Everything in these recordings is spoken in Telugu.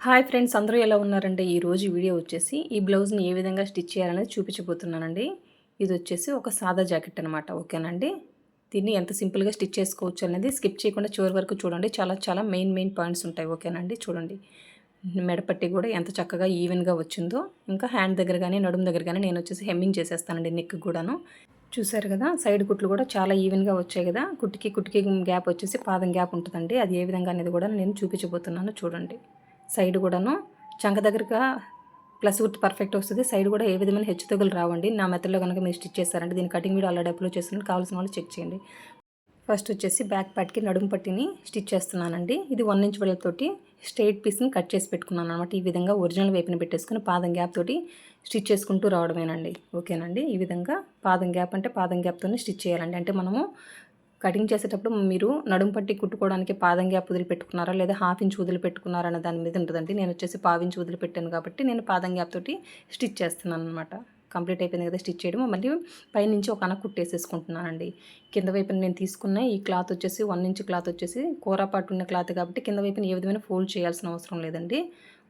హాయ్ ఫ్రెండ్స్, అందరూ ఎలా ఉన్నారంటే ఈరోజు వీడియో వచ్చేసి ఈ బ్లౌజ్ని ఏ విధంగా స్టిచ్ చేయాలనేది చూపించబోతున్నానండి. ఇది వచ్చేసి ఒక సాదా జాకెట్ అనమాట. ఓకేనండి. దీన్ని ఎంత సింపుల్గా స్టిచ్ చేసుకోవచ్చు అనేది స్కిప్ చేయకుండా చివరి వరకు చూడండి. చాలా చాలా మెయిన్ పాయింట్స్ ఉంటాయి. ఓకేనండి. చూడండి, మెడపట్టి కూడా ఎంత చక్కగా ఈవెన్గా వచ్చిందో. ఇంకా హ్యాండ్ దగ్గర కానీ నడుము దగ్గర కానీ నేను వచ్చేసి హెమ్మింగ్ చేసేస్తానండి. నెక్ కూడాను చూసారు కదా, సైడ్ కుట్లు కూడా చాలా ఈవెన్గా వచ్చాయి కదా. కుట్టికి గ్యాప్ వచ్చేసి పాదం గ్యాప్ ఉంటుందండి. అది ఏ విధంగా అనేది కూడా నేను చూపించబోతున్నాను. చూడండి, సైడ్ కూడాను చంక దగ్గరగా ప్లస్ గుర్తు పర్ఫెక్ట్ వస్తుంది. సైడ్ కూడా ఏ విధమైన హెచ్చుతగులు రావండి. నా మెథడ్లో కనుక మీరు స్టిచ్ చేస్తారంటే దీని కటింగ్ వీడియో ఆల్రెడీ అప్లోడ్ చేస్తున్నట్టు కావాల్సిన వాళ్ళు చెక్ చేయండి. ఫస్ట్ వచ్చేసి బ్యాక్ పార్ట్కి నడుము పట్టిని స్టిచ్ చేస్తున్నానండి. ఇది 1 ఇంచ్ వెడల్పుతోటి స్ట్రైట్ పీస్ని కట్ చేసి పెట్టుకున్నాను అనమాట. ఈ విధంగా ఒరిజినల్ వైపుని పెట్టేసుకుని పాదం గ్యాప్ తోటి స్టిచ్ చేసుకుంటూ రావడమేనండి. ఓకేనండి. ఈ విధంగా పాదం గ్యాప్ అంటే పాదం గ్యాప్తోనే స్టిచ్ చేయాలండి. అంటే మనము కటింగ్ చేసేటప్పుడు మీరు నడుము పట్టి కుట్టుకోవడానికి పాదం గ్యాప్ వదిలిపెట్టుకున్నారా లేదా హాఫ్ ఇంచ్ వదిలిపెట్టుకున్నారా అనే దాని మీద ఉంటుందండి. నేను వచ్చేసి పావించి వదిలిపెట్టాను కాబట్టి నేను పాదం గ్యాప్ తోటి స్టిచ్ చేస్తున్నాను అనమాట. కంప్లీట్ అయిపోయింది కదా స్టిచ్ చేయడం. మళ్ళీ పైనుంచి ఒక అనకు కుట్టేసేసుకుంటున్నానండి. కింద వైపున నేను తీసుకున్న ఈ క్లాత్ వచ్చేసి 1 ఇంచ్ క్లాత్ వచ్చేసి కూర పాటు ఉన్న క్లాత్ కాబట్టి కింద వైపున ఏ విధమైన ఫోల్డ్ చేయాల్సిన అవసరం లేదండి.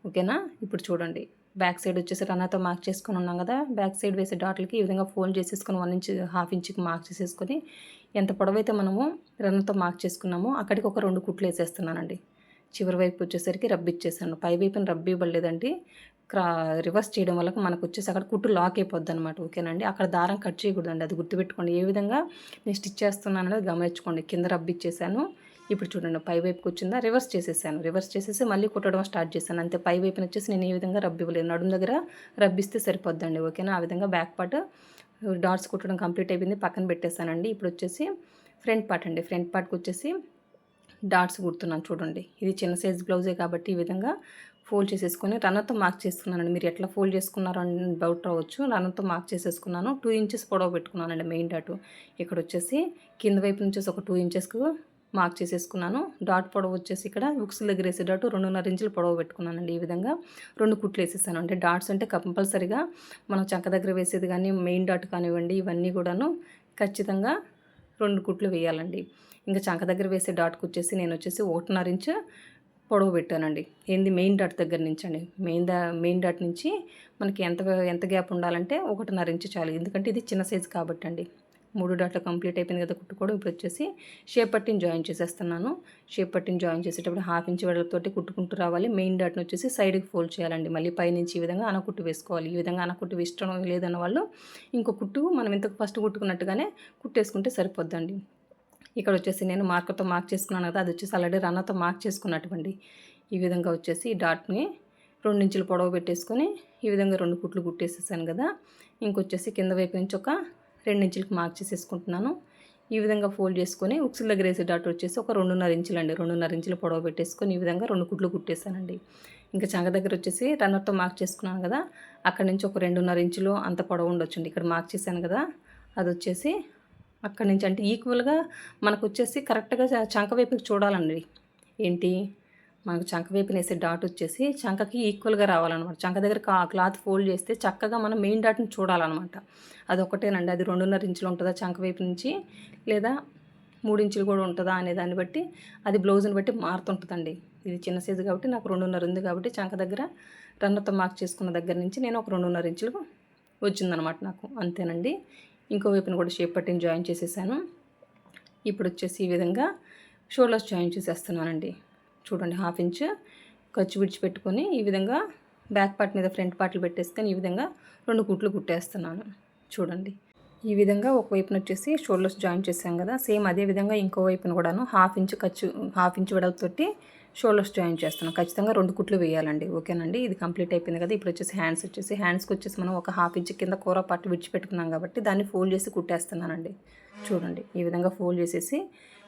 ఓకేనా. ఇప్పుడు చూడండి, బ్యాక్ సైడ్ వచ్చేసి రన్నాతో మార్క్ చేసుకొని ఉన్నాం కదా. బ్యాక్ సైడ్ వేసే డాట్లకి ఈ విధంగా ఫోల్డ్ చేసేసుకొని 1 ఇంచ్ హాఫ్ ఇంచ్కి మార్క్ చేసేసుకొని ఎంత పొడవైతే మనము రన్నతో మార్క్ చేసుకున్నామో అక్కడికి ఒక 2 కుట్లు వేసేస్తున్నానండి. చివరి వైపు వచ్చేసరికి రబ్బిచ్చేసాను. పై వైపున రబ్బి ఇవ్వలేదండి. రివర్స్ చేయడం వల్ల మనకు వచ్చేసి అక్కడ కుట్టు లాక్ అయిపోద్ది అనమాట. ఓకేనండి. అక్కడ దారం కట్ చేయకూడదండి. అది గుర్తుపెట్టుకోండి. ఏ విధంగా నేను స్టిచ్ చేస్తున్నాను అనేది గమనించుకోండి. కింద రబ్బిచ్చేసాను. ఇప్పుడు చూడండి, పై వైపుకి వచ్చిందా రివర్స్ చేసేసాను. రివర్స్ చేసేసి మళ్ళీ కుట్టడం స్టార్ట్ చేశాను. అంతే. పై వైపున వచ్చేసి నేను ఏ విధంగా రబ్బి ఇవ్వలేదు. నడుము దగ్గర రబ్బిస్తే సరిపోద్దండి. ఓకేనా. ఆ విధంగా బ్యాక్ పార్ట్ డాట్స్ కుట్టడం కంప్లీట్ అయిపోయింది. పక్కన పెట్టేశానండి. ఇప్పుడు వచ్చేసి ఫ్రంట్ పార్ట్ అండి. ఫ్రంట్ పార్ట్కి వచ్చేసి డాట్స్ కుడుతున్నాను. చూడండి, ఇది చిన్న సైజ్ బ్లౌజే కాబట్టి ఈ విధంగా ఫోల్డ్ చేసేసుకొని రన్నర్తో మార్క్ చేసుకున్నానండి. మీరు ఎట్లా ఫోల్డ్ చేసుకున్నారో అని డౌట్ రావచ్చు. రన్నర్తో మార్క్ చేసేసుకున్నాను. 2 ఇంచెస్ పొడవు పెట్టుకున్నానండి మెయిన్ డాటు. ఇక్కడ వచ్చేసి కింద వైపు నుంచి ఒక 2 ఇంచెస్కు మార్క్ చేసేసుకున్నాను. డాట్ పొడవు వచ్చేసి ఇక్కడ ఉక్స్ దగ్గర వేసే డాటు 2.5 ఇంచులు పొడవు పెట్టుకున్నానండి. ఈ విధంగా 2 కుట్లు వేసేసాను. అంటే డాట్స్ అంటే కంపల్సరీగా మనం చంక దగ్గర వేసేది కానీ మెయిన్ డాట్ కానివ్వండి, ఇవన్నీ కూడాను ఖచ్చితంగా 2 కుట్లు వేయాలండి. ఇంకా చంక దగ్గర వేసే డాట్కి వచ్చేసి నేను వచ్చేసి 1.5 ఇంచు పొడవు పెట్టానండి. ఏంది మెయిన్ డాట్ దగ్గర నుంచి అండి. మెయిన్ డాట్ నుంచి మనకి ఎంత గ్యాప్ ఉండాలంటే 1.5 ఇంచు చాలు. ఎందుకంటే ఇది చిన్న సైజు కాబట్టి అండి. 3 డాట్లు కంప్లీట్ అయిపోయింది కదా కుట్టుకోవడం. ఇప్పుడు వచ్చేసి షేప్ పట్టిని జాయిన్ చేసేస్తున్నాను. షేప్ పట్టిని జాయిన్ చేసేటప్పుడు హాఫ్ ఇంచ్ వెడల్పుతోటి కుట్టుకుంటూ రావాలి. మెయిన్ డాట్ని వచ్చేసి సైడ్కి ఫోల్డ్ చేయాలండి. మళ్ళీ పైనుంచి ఈ విధంగా అనకుట్టు వేసుకోవాలి. ఈ విధంగా అనకుట్టు ఇష్టం లేదన్న వాళ్ళు ఇంకో కుట్టు మనం ఇంతకు ఫస్ట్ కుట్టుకున్నట్టుగానే కుట్టేసుకుంటే సరిపోద్దండి. ఇక్కడ వచ్చేసి నేను మార్కర్తో మార్క్ చేసుకున్నాను కదా, అది వచ్చేసి ఆల్రెడీ రన్నర్తో మార్క్ చేసుకున్నటువంటి ఈ విధంగా వచ్చేసి ఈ డాట్ని 2 ఇంచులు పొడవు పెట్టేసుకొని ఈ విధంగా 2 కుట్లు కుట్టేసేసాను కదా. ఇంకొచ్చేసి కింద వైపు నుంచి ఒక 2 ఇంచులకి మార్క్ చేసేసుకుంటున్నాను. ఈ విధంగా ఫోల్డ్ చేసుకొని ఉక్సుల దగ్గర వేసే డాట్ వచ్చేసి ఒక 2.5 ఇంచులు అండి. 2.5 ఇంచులు పొడవు పెట్టేసుకొని ఈ విధంగా 2 కుట్లు కుట్టేసానండి. ఇంకా చంక దగ్గర వచ్చేసి రన్నర్తో మార్క్ చేసుకున్నాను కదా, అక్కడ నుంచి ఒక 2.5 ఇంచులు అంత పొడవు ఉండొచ్చండి. ఇక్కడ మార్క్ చేశాను కదా, అది వచ్చేసి అక్కడి నుంచి అంటే ఈక్వల్గా మనకు వచ్చేసి కరెక్ట్గా చంక వైపుకి చూడాలండి. ఏంటి, మనకు చంక వైపున వేసే డాట్ వచ్చేసి చంకకి ఈక్వల్గా రావాలన్నమాట. చంక దగ్గర క్లాత్ ఫోల్డ్ చేస్తే చక్కగా మనం మెయిన్ డాట్ని చూడాలన్నమాట. అది ఒకటేనండి. అది 2.5 ఇంచులు ఉంటుందా చంక వైపు నుంచి, లేదా 3 ఇంచులు కూడా ఉంటుందా అనే దాన్ని బట్టి, అది బ్లౌజ్ని బట్టి మారుతుంటుందండి. ఇది చిన్న సైజు కాబట్టి నాకు 2.5 ఉంది కాబట్టి చంక దగ్గర రన్నర్తో మార్క్ చేసుకున్న దగ్గర నుంచి నేను ఒక 2.5 ఇంచులు వచ్చిందనమాట నాకు. అంతేనండి. ఇంకో వైపున కూడా షేప్ పట్టిని జాయిన్ చేసేసాను. ఇప్పుడు వచ్చేసి ఈ విధంగా షోల్డర్స్ జాయిన్ చేసేస్తున్నానండి. చూడండి, హాఫ్ ఇంచ్ ఖర్చు విడిచిపెట్టుకొని ఈ విధంగా బ్యాక్ పార్ట్ మీద ఫ్రంట్ పార్ట్లు పెట్టేసుకొని ఈ విధంగా 2 కుట్లు కుట్టేస్తున్నాను. చూడండి, ఈ విధంగా ఒక వైపున వచ్చేసి షోల్డర్స్ జాయిన్ చేసాం కదా, సేమ్ అదే విధంగా ఇంకో వైపున కూడాను హాఫ్ ఇంచ్ వెడల్పుతోటి షోల్డర్స్ జాయిన్ చేస్తున్నాం. ఖచ్చితంగా 2 కుట్లు వేయాలండి. ఓకేనండి. ఇది కంప్లీట్ అయిపోయింది కదా. ఇప్పుడు వచ్చేసి హ్యాండ్స్కి వచ్చేసి మనం ఒక హాఫ్ ఇంచ్ కింద కూర పట్టు విడిచిపెట్టుకున్నాం కాబట్టి దాన్ని ఫోల్డ్ చేసి కుట్టేస్తున్నానండి. చూడండి, ఈ విధంగా ఫోల్డ్ చేసేసి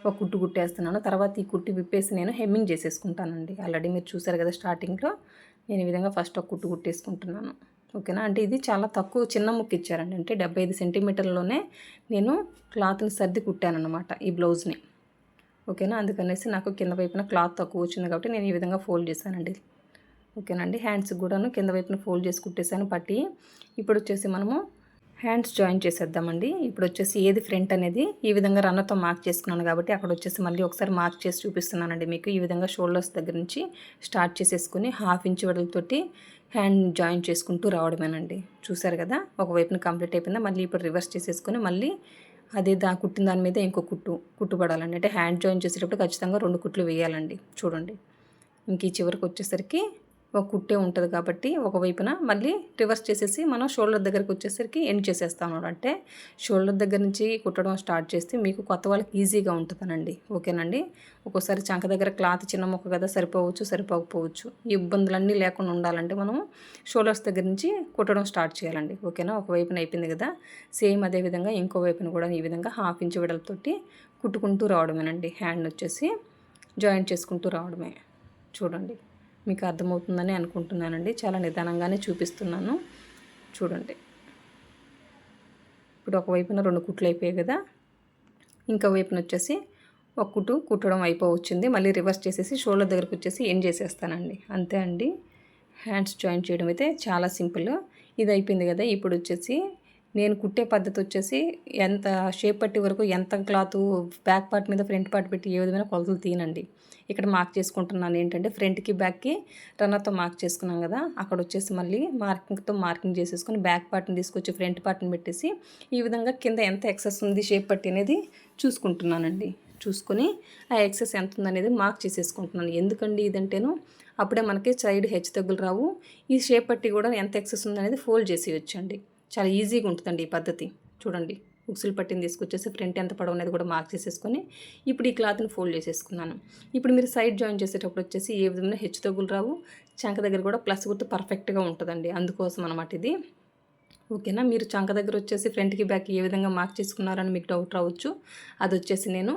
ఒక కుట్టు కుట్టేస్తున్నాను. తర్వాత ఈ కుట్టి విప్పేసి నేను హెమ్మింగ్ చేసేసుకుంటానండి. ఆల్రెడీ మీరు చూసారు కదా స్టార్టింగ్లో. నేను ఈ విధంగా ఫస్ట్ ఒక కుట్టు కుట్టేసుకుంటున్నాను. ఓకేనా. అంటే ఇది చాలా తక్కువ చిన్న ముక్కు ఇచ్చారండి. అంటే 75 సెంటీమీటర్లలోనే నేను క్లాత్ని సర్ది కుట్టానన్నమాట ఈ బ్లౌజ్ని. ఓకేనా. అందుకనేసి నాకు కింద వైపున క్లాత్ తక్కువ వచ్చింది కాబట్టి నేను ఈ విధంగా ఫోల్డ్ చేశానండి. ఓకేనండి. హ్యాండ్స్కి కూడాను కింద వైపున ఫోల్డ్ చేసి కుట్టేసాను పట్టి. ఇప్పుడు వచ్చేసి మనము హ్యాండ్స్ జాయిన్ చేసేద్దామండి. ఇప్పుడు వచ్చేసి ఏది ఫ్రంట్ అనేది ఈ విధంగా రన్నర్తో మార్క్ చేసుకున్నాను కాబట్టి అక్కడ వచ్చేసి మళ్ళీ ఒకసారి మార్క్ చేసి చూపిస్తున్నానండి మీకు. ఈ విధంగా షోల్డర్స్ దగ్గర నుంచి స్టార్ట్ చేసేసుకుని 1/2 ఇంచ్ వెడల్పుతోటి హ్యాండ్ జాయిన్ చేసుకుంటూ రావడమేనండి. చూసారు కదా, ఒకవైపున కంప్లీట్ అయిపోయిందా. మళ్ళీ ఇప్పుడు రివర్స్ చేసేసుకొని మళ్ళీ అదే కుట్టిన దాని మీద ఇంకో కుట్టుపడాలండి. అంటే హ్యాండ్ జాయిన్ చేసేటప్పుడు ఖచ్చితంగా 2 కుట్లు వేయాలండి. చూడండి, ఇంక ఈ చివరికి వచ్చేసరికి ఒక కుట్టే ఉంటుంది కాబట్టి ఒకవైపున మళ్ళీ రివర్స్ చేసేసి మనం షోల్డర్ దగ్గరికి వచ్చేసరికి ఎండ్ చేసేస్తాము. అంటే షోల్డర్ దగ్గర నుంచి కుట్టడం స్టార్ట్ చేస్తే మీకు కొత్త వాళ్ళకి ఈజీగా ఉంటుందనండి. ఓకేనండి. ఒక్కోసారి చంక దగ్గర క్లాత్ చిన్న మొక్క కదా, సరిపోకపోవచ్చు. ఈ ఇబ్బందులన్నీ లేకుండా ఉండాలంటే మనం షోల్డర్స్ దగ్గర నుంచి కుట్టడం స్టార్ట్ చేయాలండి. ఓకేనా. ఒకవైపున అయిపోయింది కదా, సేమ్ అదే విధంగా ఇంకో వైపున కూడా ఈ విధంగా 1/2 ఇంచ్ వెడల్పుతోటి కుట్టుకుంటూ రావడమేనండి. హ్యాండ్ వచ్చేసి జాయింట్ చేసుకుంటూ రావడమే. చూడండి, మీకు అర్థమవుతుందని అనుకుంటున్నానండి. చాలా నిదానంగానే చూపిస్తున్నాను. చూడండి, ఇప్పుడు ఒకవైపున 2 కుట్లు అయిపోయాయి కదా, ఇంకో వైపున వచ్చేసి ఒక కుట్టడం అయిపోవచ్చింది. మళ్ళీ రివర్స్ చేసేసి షోల్డర్ దగ్గరకు వచ్చేసి ఎండ్ చేసేస్తానండి. అంతే అండి. హ్యాండ్స్ జాయిన్ చేయడం అయితే చాలా సింపుల్. ఇది అయిపోయింది కదా, ఇప్పుడు వచ్చేసి నేను కుట్టే పద్ధతి వచ్చేసి ఎంత షేప్ పట్టి వరకు ఎంత క్లాత్ బ్యాక్ పార్ట్ మీద ఫ్రంట్ పార్ట్ పెట్టి ఏ విధమైన కొలతలు తీనండి. ఇక్కడ మార్క్ చేసుకుంటున్నాను ఏంటంటే ఫ్రంట్కి బ్యాక్కి రన్నర్తో మార్క్ చేసుకున్నాం కదా, అక్కడ వచ్చేసి మళ్ళీ మార్కింగ్ చేసేసుకొని బ్యాక్ పార్ట్ని తీసుకొచ్చి ఫ్రంట్ పార్ట్ని పెట్టేసి ఈ విధంగా కింద ఎంత ఎక్సెస్ ఉంది షేప్ పట్టి అనేది చూసుకుంటున్నానండి. చూసుకొని ఆ ఎక్సెస్ ఎంత ఉందనేది మార్క్ చేసేసుకుంటున్నాను. ఎందుకండి ఇదంటేను అప్పుడే మనకి సైడ్ హెచ్చు తగ్గులు రావు. ఈ షేప్ పట్టి కూడా ఎంత ఎక్సెస్ ఉందనేది ఫోల్డ్ చేసి వచ్చండి. చాలా ఈజీగా ఉంటుందండి ఈ పద్ధతి. చూడండి, ఉక్సులు పట్టిని తీసుకొచ్చేసి ఫ్రంట్ ఎంత పొడవు అనేది కూడా మార్క్ చేసేసుకొని ఇప్పుడు ఈ క్లాత్ని ఫోల్డ్ చేసేసుకున్నాను. ఇప్పుడు మీరు సైడ్ జాయిన్ చేసేటప్పుడు వచ్చేసి ఏ విధంగా హెచ్చు తగ్గులు రావు, చంక దగ్గర కూడా ప్లస్ గుర్తు పర్ఫెక్ట్గా ఉంటుందండి. అందుకోసం అనమాట ఇది. ఓకేనా. మీరు చంక దగ్గర వచ్చేసి ఫ్రంట్కి బ్యాక్ ఏ విధంగా మార్క్ చేసుకున్నారని మీకు డౌట్ రావచ్చు. అది వచ్చేసి నేను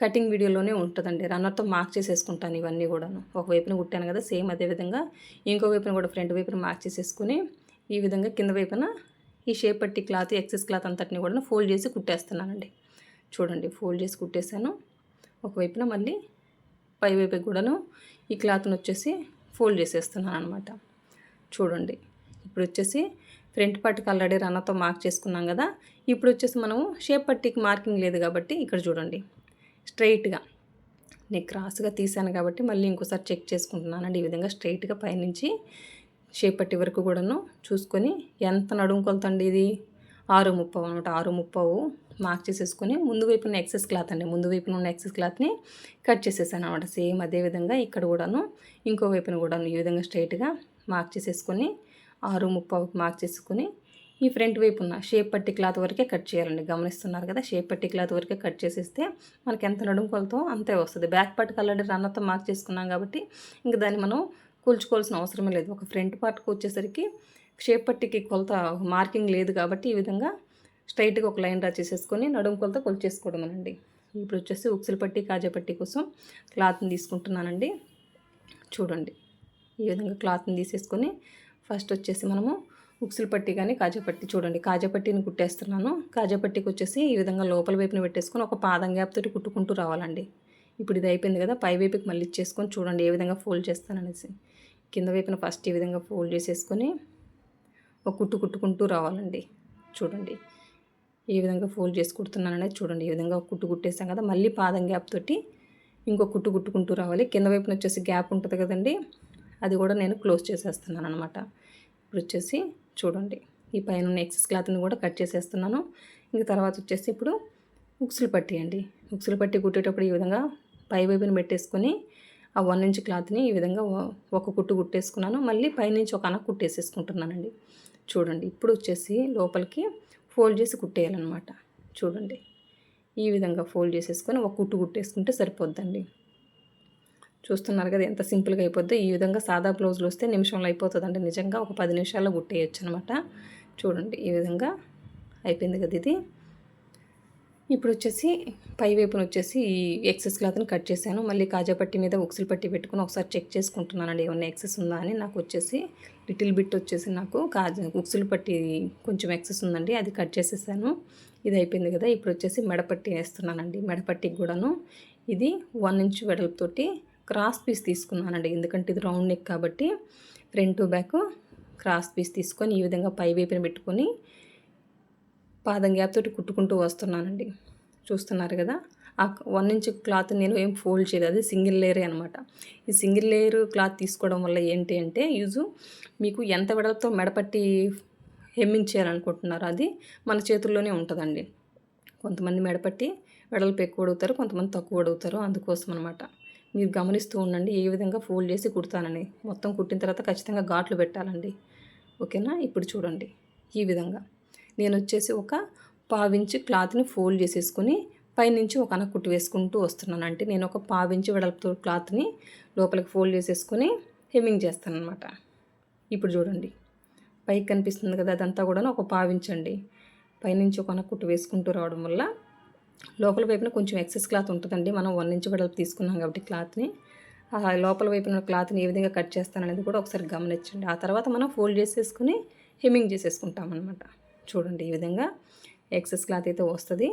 కటింగ్ వీడియోలోనే ఉంటుందండి. రన్నర్తో మార్క్ చేసేసుకుంటాను ఇవన్నీ కూడాను. ఒకవైపున కుట్టాను కదా, సేమ్ అదే విధంగా ఇంకో వైపున కూడా ఫ్రంట్ వైపున మార్క్ చేసేసుకుని ఈ విధంగా కింద వైపున ఈ షేప్ పట్టి క్లాత్ ఎక్సెస్ క్లాత్ అంతటిని కూడా ఫోల్డ్ చేసి కుట్టేస్తున్నానండి. చూడండి, ఫోల్డ్ చేసి కుట్టేశాను. ఒకవైపున మళ్ళీ పై వైపుకి కూడాను ఈ క్లాత్ని వచ్చేసి ఫోల్డ్ చేసేస్తున్నాను అనమాట. చూడండి, ఇప్పుడు వచ్చేసి ఫ్రంట్ పార్ట్కి ఆల్రెడీ రన్నర్తో మార్క్ చేసుకున్నాం కదా, ఇప్పుడు వచ్చేసి మనము షేప్ పట్టికి మార్కింగ్ లేదు కాబట్టి ఇక్కడ చూడండి స్ట్రైట్గా నేను క్రాస్గా తీసాను కాబట్టి మళ్ళీ ఇంకోసారి చెక్ చేసుకుంటున్నానండి. ఈ విధంగా స్ట్రైట్గా పైనుంచి షేప్ పట్టి వరకు కూడాను చూసుకొని ఎంత నడుము కొలత అండి ఇది 6:30 అనమాట. 6:30 మార్క్ చేసేసుకొని ముందు వైపున ఎక్సెస్ క్లాత్ అండి, ముందు వైపున ఉన్న ఎక్సెస్ క్లాత్ని కట్ చేసేసాను అనమాట. సేమ్ అదే విధంగా ఇక్కడ కూడాను ఇంకో వైపున కూడాను ఈ విధంగా స్ట్రైట్గా మార్క్ చేసేసుకొని 6:30 మార్క్ చేసుకొని ఈ ఫ్రంట్ వైపు ఉన్న షేప్ పట్టి క్లాత్ వరకే కట్ చేయాలండి. గమనిస్తున్నారు కదా, షేప్ పట్టి క్లాత్ వరకే కట్ చేసేస్తే మనకి ఎంత నడుము కొలతో అంతే వస్తుంది. బ్యాక్ పార్ట్కి ఆల్రెడీ రన్నర్తో మార్క్ చేసుకున్నాం కాబట్టి ఇంకా దాన్ని మనం కూల్చుకోవాల్సిన అవసరమే లేదు. ఒక ఫ్రంట్ పార్ట్కి వచ్చేసరికి షేప్ పట్టికి కొలత మార్కింగ్ లేదు కాబట్టి ఈ విధంగా స్ట్రైట్గా ఒక లైన్ డ్రా చేసేసుకొని నడుము కొలత కొలిచేసుకోవడమేనండి. ఇప్పుడు వచ్చేసి ఉక్సులు పట్టి కాజా పట్టి కోసం క్లాత్ని తీసుకుంటున్నానండి. చూడండి, ఈ విధంగా క్లాత్ని తీసేసుకొని ఫస్ట్ వచ్చేసి మనము ఉక్సులు పట్టి కానీ కాజా పట్టి, చూడండి కాజా పట్టిని కుట్టేస్తున్నాను. కాజా పట్టికి వచ్చేసి ఈ విధంగా లోపల వైపున పెట్టేసుకొని ఒక పాదం గ్యాప్ తోటి కుట్టుకుంటూ రావాలండి. ఇప్పుడు ఇది అయిపోయింది కదా, పై వైపుకి మళ్ళీ ఇచ్చేసుకొని చూడండి ఏ విధంగా ఫోల్డ్ చేస్తాననేసి. కింద వైపున ఫస్ట్ ఈ విధంగా ఫోల్డ్ చేసేసుకొని ఒక కుట్టుకుంటూ రావాలండి. చూడండి ఏ విధంగా ఫోల్డ్ చేసి కుడుతున్నాననేది చూడండి. ఈ విధంగా ఒక కుట్టేసాం కదా, మళ్ళీ పాదం గ్యాప్ తోటి ఇంకో కుట్టుకుంటూ రావాలి. కింద వైపున వచ్చేసి గ్యాప్ ఉంటుంది కదండి, అది కూడా నేను క్లోజ్ చేసేస్తున్నాను అనమాట. ఇప్పుడు వచ్చేసి చూడండి ఈ పైన ఉన్న ఎక్సెస్ క్లాత్ని కూడా కట్ చేసేస్తున్నాను. ఇంక తర్వాత వచ్చేసి ఇప్పుడు ఉక్సులు పట్టి అండి. ఉక్సులు పట్టి కుట్టేటప్పుడు ఈ విధంగా పై వైపున పెట్టేసుకొని ఆ 1 ఇంచ్ క్లాత్ని ఈ విధంగా ఒక కుట్టేసుకున్నాను. మళ్ళీ పైనుంచి ఒక అనక కుట్టేసేసుకుంటున్నానండి. చూడండి, ఇప్పుడు వచ్చేసి లోపలికి ఫోల్డ్ చేసి కుట్టేయాలన్నమాట. చూడండి ఈ విధంగా ఫోల్డ్ చేసేసుకొని ఒక కుట్టేసుకుంటే సరిపోద్దండి. చూస్తున్నారు కదా ఎంత సింపుల్గా అయిపోద్ది. ఈ విధంగా సాదా బ్లౌజులు వస్తే నిమిషంలో అయిపోతుందండి. నిజంగా ఒక 10 నిమిషాల్లో కుట్టేయచ్చు అనమాట. చూడండి ఈ విధంగా అయిపోయింది కదా ఇది. ఇప్పుడు వచ్చేసి పై వైపున వచ్చేసి ఈ ఎక్సెస్ క్లాత్ని కట్ చేశాను. మళ్ళీ కాజా పట్టి మీద ఉక్సులు పట్టి పెట్టుకుని ఒకసారి చెక్ చేసుకుంటున్నానండి ఏమన్నా ఎక్సెస్ ఉందా అని. నాకు వచ్చేసి లిటిల్ బిట్ వచ్చేసి నాకు ఉక్సులు పట్టి కొంచెం ఎక్సెస్ ఉందండి, అది కట్ చేసేసాను. ఇది అయిపోయింది కదా, ఇప్పుడు వచ్చేసి మెడపట్టి వేస్తున్నానండి. మెడపట్టికి కూడాను ఇది 1 ఇంచ్ వెడల్పుతోటి క్రాస్ పీస్ తీసుకున్నానండి. ఎందుకంటే ఇది రౌండ్ నెక్ కాబట్టి ఫ్రంట్ బ్యాక్ క్రాస్ పీస్ తీసుకొని ఈ విధంగా పై వైపున పెట్టుకొని పాదం గ్యాప్ తోటి కుట్టుకుంటూ వస్తున్నానండి. చూస్తున్నారు కదా, ఆ 1 ఇంచ్ క్లాత్ నేను ఏం ఫోల్డ్ చేయలేదు, అది సింగిల్ లేయరే అనమాట. ఈ సింగిల్ లేయర్ క్లాత్ తీసుకోవడం వల్ల ఏంటి అంటే మీకు ఎంత వెడల్పుతో మెడపట్టి హెమ్మింగ్ చేయాలనుకుంటున్నారో అది మన చేతుల్లోనే ఉంటుందండి. కొంతమంది మెడపట్టి వెడల్పు ఎక్కువ అడుగుతారు, కొంతమంది తక్కువ అడుగుతారు. అందుకోసం అనమాట. మీరు గమనిస్తూ ఉండండి ఏ విధంగా ఫోల్డ్ చేసి కుడతానని. మొత్తం కుట్టిన తర్వాత ఖచ్చితంగా ఘాట్లు పెట్టాలండి. ఓకేనా? ఇప్పుడు చూడండి ఈ విధంగా నేను వచ్చేసి ఒక 1/4 ఇంచ్ క్లాత్ని ఫోల్డ్ చేసేసుకొని పైనుంచి ఒక కుట్టు వేసుకుంటూ వస్తున్నాను. అంటే నేను ఒక 1/4 ఇంచ్ వెడల్పుతో క్లాత్ని లోపలికి ఫోల్డ్ చేసేసుకొని హెమ్మింగ్ చేస్తాను అనమాట. ఇప్పుడు చూడండి పైకి కనిపిస్తుంది కదా, అదంతా కూడా ఒక 1/4 ఇంచ్ అండి. పైనుంచి ఒక కుట్టు వేసుకుంటూ రావడం వల్ల లోపల వైపున కొంచెం ఎక్సెస్ క్లాత్ ఉంటుందండి. మనం 1 ఇంచ్ వెడల్పు తీసుకున్నాం కాబట్టి క్లాత్ని, ఆ లోపల వైపున క్లాత్ని ఏ విధంగా కట్ చేస్తాననేది కూడా ఒకసారి గమనించండి. ఆ తర్వాత మనం ఫోల్డ్ చేసేసుకుని హెమ్మింగ్ చేసేసుకుంటాం అనమాట. చూడండి ఈ విధంగా ఎక్సెస్ క్లాత్ అయితే వస్తుంది.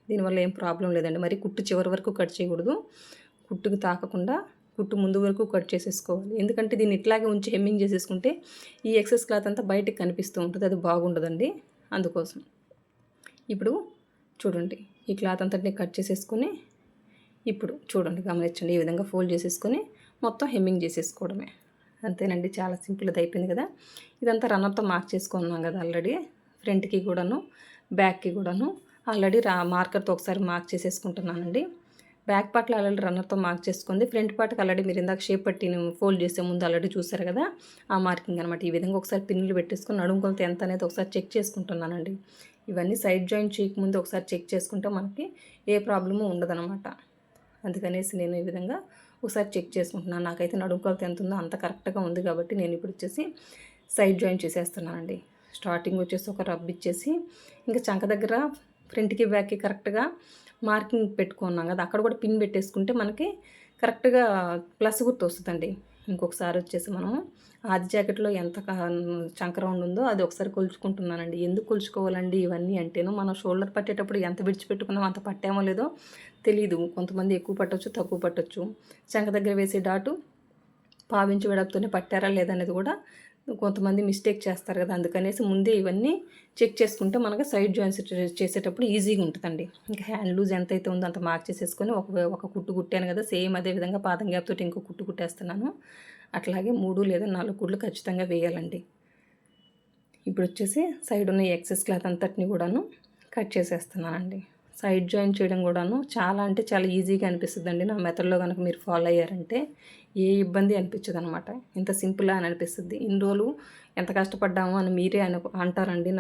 దీనివల్ల ఏం ప్రాబ్లం లేదండి. మరి కుట్టు చివరి వరకు కట్ చేయకూడదు, కుట్టుకు తాకకుండా కుట్టు ముందు వరకు కట్ చేసేసుకోవాలి. ఎందుకంటే దీన్ని ఇట్లాగే ఉంచి హెమ్మింగ్ చేసేసుకుంటే ఈ ఎక్సెస్ క్లాత్ అంతా బయటకు కనిపిస్తూ ఉంటుంది, అది బాగుండదండి. అందుకోసం ఇప్పుడు చూడండి ఈ క్లాత్ అంతటిని కట్ చేసేసుకొని ఇప్పుడు చూడండి గమనించండి ఈ విధంగా ఫోల్డ్ చేసేసుకొని మొత్తం హెమ్మింగ్ చేసేసుకోవడమే. అంతేనండి, చాలా సింపుల్ అది అయిపోయింది కదా. ఇదంతా రన్నర్తో మార్క్ చేసుకున్నాం కదా ఆల్రెడీ. ఫ్రంట్కి కూడాను బ్యాక్కి కూడాను ఆల్రెడీ మార్కర్తో ఒకసారి మార్క్ చేసేసుకుంటున్నానండి. బ్యాక్ పార్ట్లో ఆల్రెడీ రన్నర్తో మార్క్ చేసుకుంది. ఫ్రంట్ పార్ట్కి ఆల్రెడీ మీరు ఇందాక షేప్ పట్టిని ఫోల్డ్ చేసే ముందు ఆల్రెడీ చూసారు కదా, ఆ మార్కింగ్ అనమాట. ఈ విధంగా ఒకసారి పిన్నులు పెట్టేసుకొని నడుము కొలత ఎంత అనేది ఒకసారి చెక్ చేసుకుంటున్నానండి. ఇవన్నీ సైడ్ జాయింట్ చేయకముందు ఒకసారి చెక్ చేసుకుంటే మనకి ఏ ప్రాబ్లము ఉండదనమాట. అందుకనేసి నేను ఈ విధంగా ఒకసారి చెక్ చేసుకుంటున్నాను. నాకైతే నడుము కొలత ఎంత ఉందో అంత కరెక్ట్గా ఉంది కాబట్టి నేను ఇప్పుడు వచ్చేసి సైడ్ జాయింట్ చేసేస్తున్నానండి. స్టార్టింగ్ వచ్చేసి ఒక రబ్ ఇచ్చేసి ఇంకా చంక దగ్గర ఫ్రంట్కి బ్యాక్కి కరెక్ట్గా మార్కింగ్ పెట్టుకున్నాం కదా, అక్కడ కూడా పిన్ పెట్టేసుకుంటే మనకి కరెక్ట్గా ప్లస్ గుర్తు వస్తుందండి. ఇంకొకసారి వచ్చేసి మనము ఆది జాకెట్లో ఎంత చంక రౌండ్ ఉందో అది ఒకసారి కొలుచుకుంటున్నానండి. ఎందుకు కొలుచుకోవాలండి ఇవన్నీ అంటేను, మనం షోల్డర్ పట్టేటప్పుడు ఎంత విడిచిపెట్టుకున్నామో అంత పట్టామో లేదో తెలీదు. కొంతమంది ఎక్కువ పట్టవచ్చు, తక్కువ పట్టవచ్చు. చంక దగ్గర వేసే డాటు 1/4 ఇంచ్ వెడల్పుతోనే పట్టారా లేదనేది కూడా కొంతమంది మిస్టేక్ చేస్తారు కదా. అందుకనేసి ముందే ఇవన్నీ చెక్ చేసుకుంటే మనకి సైడ్ జాయింట్స్ చేసేటప్పుడు ఈజీగా ఉంటుందండి. ఇంకా హ్యాండ్ లూజ్ ఎంత అయితే ఉందో అంత మార్క్ చేసేసుకొని ఒక కుట్టు కుట్టాను కదా, సేమ్ అదే విధంగా పాదం గ్యాప్ తోటి ఇంకో కుట్టు కుట్టేస్తున్నాను. అట్లాగే 3 లేదా 4 కుట్లు ఖచ్చితంగా వేయాలండి. ఇప్పుడు వచ్చేసి సైడ్ ఉన్న ఎక్సెస్ క్లాత్ అంతటిని కూడాను కట్ చేసేస్తున్నానండి. సైడ్ జాయిన్ చేయడం కూడాను చాలా అంటే చాలా ఈజీగా అనిపిస్తుందండి. నా మెథడ్లో కనుక మీరు ఫాలో అయ్యారంటే ఏ ఇబ్బంది అనిపించదు అనమాట. ఇంత సింపుల్ అని అనిపిస్తుంది. ఇన్ని రోజులు ఎంత కష్టపడ్డాము అని మీరే అంటారండి.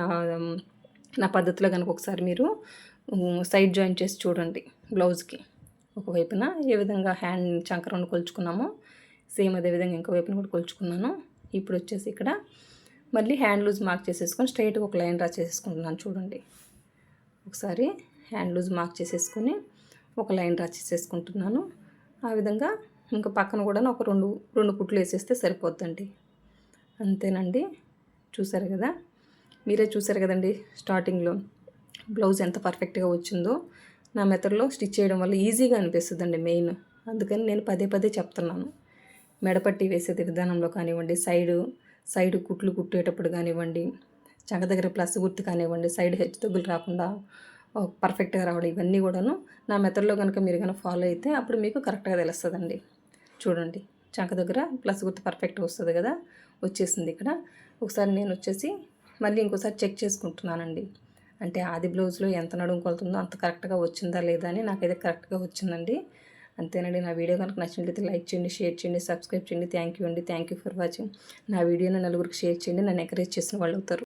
నా పద్ధతిలో కనుక ఒకసారి మీరు సైడ్ జాయిన్ చేసి చూడండి. బ్లౌజ్కి ఒకవైపున ఏ విధంగా హ్యాండ్ చంక రౌండ్ కొలుచుకున్నామో సేమ్ అదే విధంగా ఇంకో వైపున కూడా కొలుచుకున్నాను. ఇప్పుడు వచ్చేసి ఇక్కడ మళ్ళీ హ్యాండ్ లూజ్ మార్క్ చేసేసుకొని స్ట్రైట్గా ఒక లైన్ డ్రా చేసేసుకుంటున్నాను. చూడండి ఒకసారి హ్యాండ్ లూజ్ మార్క్ చేసేసుకొని ఒక లైన్ డ్రా చేసేసుకుంటున్నాను. ఆ విధంగా ఇంకా పక్కన కూడా ఒక రెండు కుట్లు వేసేస్తే సరిపోద్దండి. అంతేనండి. చూసారు కదా, మీరే చూసారు కదండి స్టార్టింగ్లో బ్లౌజ్ ఎంత పర్ఫెక్ట్గా వచ్చిందో. నా మెథడ్లో స్టిచ్ చేయడం వల్ల ఈజీగా అనిపిస్తుందండి మెయిన్. అందుకని నేను పదే పదే చెప్తున్నాను. మెడపట్టి వేసేది విధానంలో కానివ్వండి, సైడ్ కుట్లు కుట్టేటప్పుడు కానివ్వండి, చంక దగ్గర ప్లస్ గుర్తు కానివ్వండి, సైడ్ హెచ్చు తగ్గులు రాకుండా పర్ఫెక్ట్గా రావడం, ఇవన్నీ కూడాను నా మెథడ్లో కనుక మీరు కనుక ఫాలో అయితే అప్పుడు మీకు కరెక్ట్గా తెలుస్తుందండి. చూడండి చంక దగ్గర ప్లస్ గుర్తు పర్ఫెక్ట్గా వస్తుంది కదా, వచ్చేసింది ఇక్కడ. ఒకసారి నేను వచ్చేసి మళ్ళీ ఇంకోసారి చెక్ చేసుకుంటున్నానండి. అంటే ఆది బ్లౌజ్లో ఎంత నడుము కొలుతుందో అంత కరెక్ట్గా వచ్చిందా లేదా అని. నాకైతే కరెక్ట్గా వచ్చిందండి. అంతేనండి. నా వీడియో కనుక నచ్చినట్లయితే లైక్ చేయండి, షేర్ చేయండి, సబ్స్క్రైబ్ చేయండి. థ్యాంక్ యూ అండి. Thank you for watching. నా వీడియోని నలుగురికి షేర్ చేయండి. నన్ను ఎంకరేజ్ చేసిన వాళ్ళు అవుతారు.